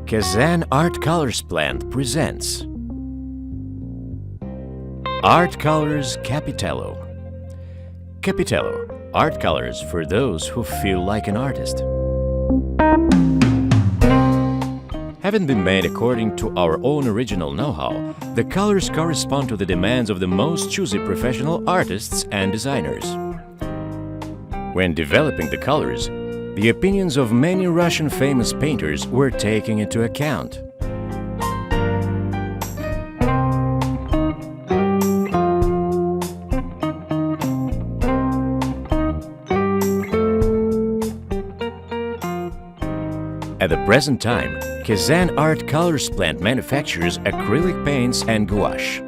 Kazan Art Colors plant presents Art Colors Capitello. Capitello, art colors for those who feel like an artist. Having been made according to our own original know-how, the colors correspond to the demands of the most choosy professional artists and designers. When developing the colors, the opinions of many Russian famous painters were taken into account. At the present time, Kazan Art Colors plant manufactures acrylic paints and gouache.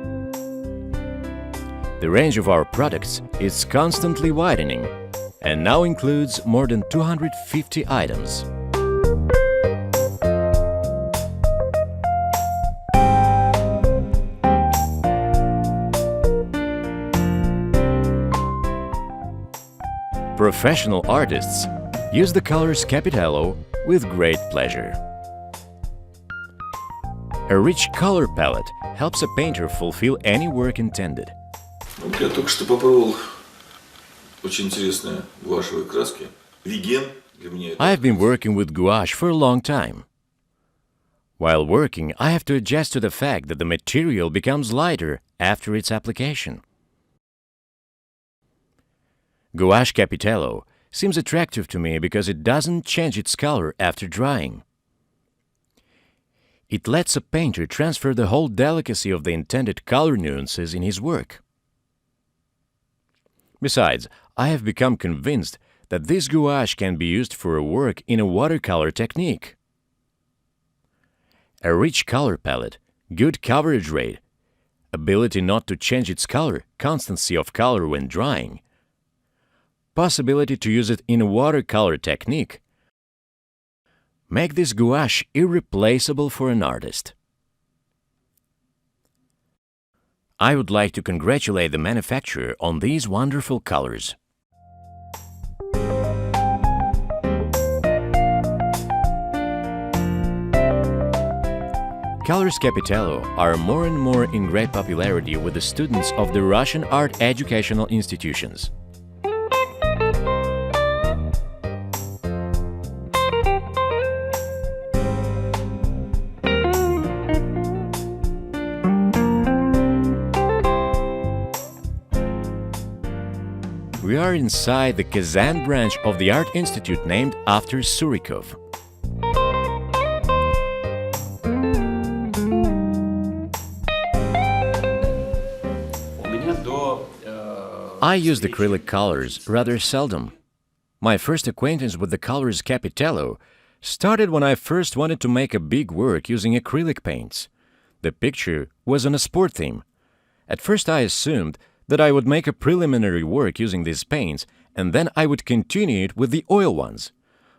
The range of our products is constantly widening and now includes more than 250 items. Professional artists use the colors Capitello with great pleasure. A rich color palette helps a painter fulfill any work intended. Я только что попробовал очень интересные гуашевые краски. Веген для меня это... I have been working with gouache for a long time. While working, I have to adjust to the fact that the material becomes lighter after its application. Gouache Capitello seems attractive to me because it doesn't change its color after drying. It lets a painter transfer the whole delicacy of the intended color nuances in his work. Besides, I have become convinced that this gouache can be used for a work in a watercolor technique. A rich color palette, good coverage rate, ability not to change its color, constancy of color when drying, possibility to use it in a watercolor technique make this gouache irreplaceable for an artist. I would like to congratulate the manufacturer on these wonderful colors. Colors Capitello are more and more in great popularity with the students of the Russian art educational institutions. We are inside the Kazan branch of the Art Institute named after Surikov. I use acrylic colors rather seldom. My first acquaintance with the colors Capitello started when I first wanted to make a big work using acrylic paints. The picture was on a sport theme. At first I assumed that I would make a preliminary work using these paints and then I would continue it with the oil ones.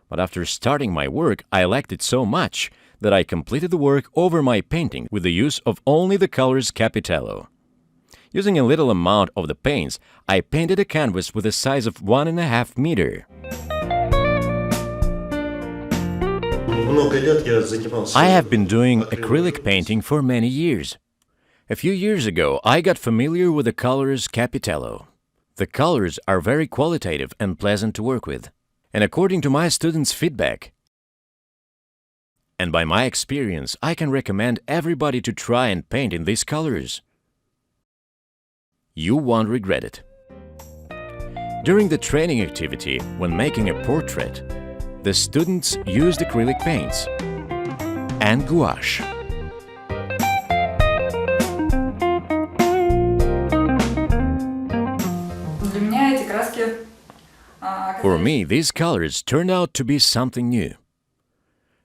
But after starting my work, I liked it so much that I completed the work over my painting with the use of only the colors Capitello. Using a little amount of the paints, I painted a canvas with a size of 1.5 meters. I have been doing acrylic painting for many years. A few years ago, I got familiar with the colors Capitello. The colors are very qualitative and pleasant to work with. And according to my students' feedback, and by my experience, I can recommend everybody to try and paint in these colors. You won't regret it. During the training activity, when making a portrait, the students used acrylic paints and gouache. For me, these colors turned out to be something new.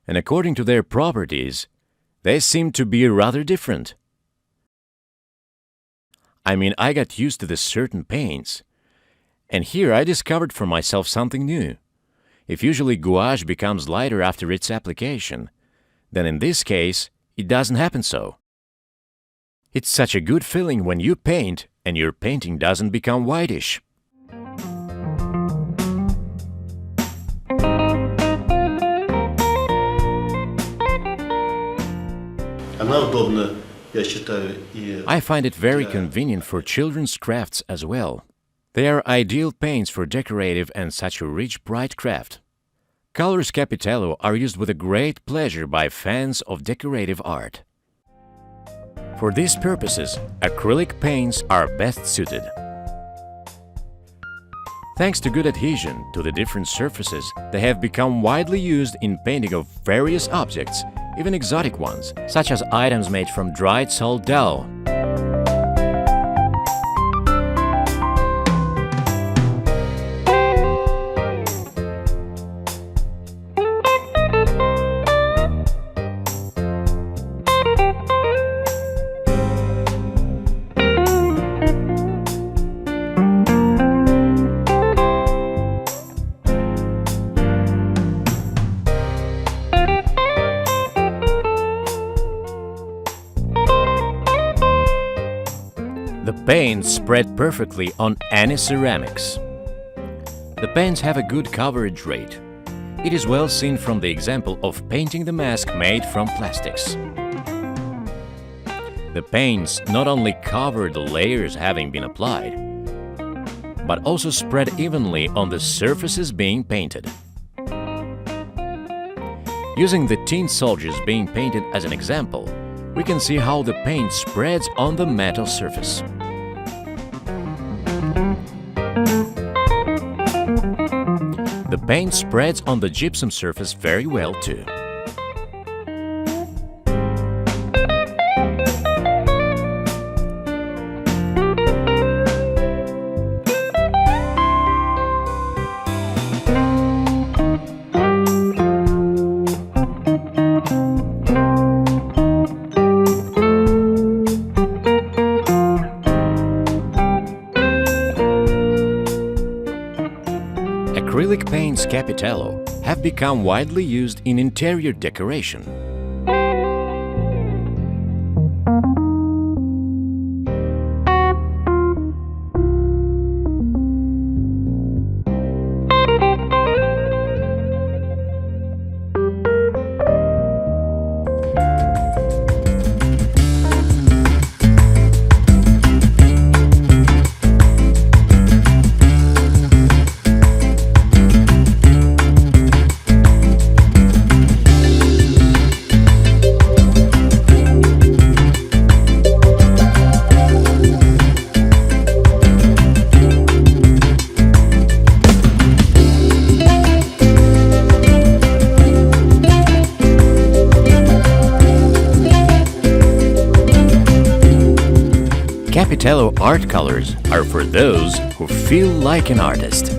And according to their properties, they seem to be rather different. I mean, I got used to the certain paints, and here I discovered for myself something new. If usually gouache becomes lighter after its application, then in this case, it doesn't happen so. It's such a good feeling when you paint and your painting doesn't become whitish. Она удобна, я считаю, и I find it very convenient for children's crafts as well. They are ideal paints for decorative and such a rich, bright craft. Colors Capitello are used with a great pleasure by fans of decorative art. For these purposes, acrylic paints are best suited. Thanks to good adhesion to the different surfaces, they have become widely used in painting of various objects, even exotic ones, such as items made from dried salt dough. The paints spread perfectly on any ceramics. The paints have a good coverage rate. It is well seen from the example of painting the mask made from plastics. The paints not only cover the layers having been applied, but also spread evenly on the surfaces being painted. Using the tin soldiers being painted as an example, we can see how the paint spreads on the metal surface. The paint spreads on the gypsum surface very well too. Acrylic paints Capitello have become widely used in interior decoration. Capitello art colors are for those who feel like an artist.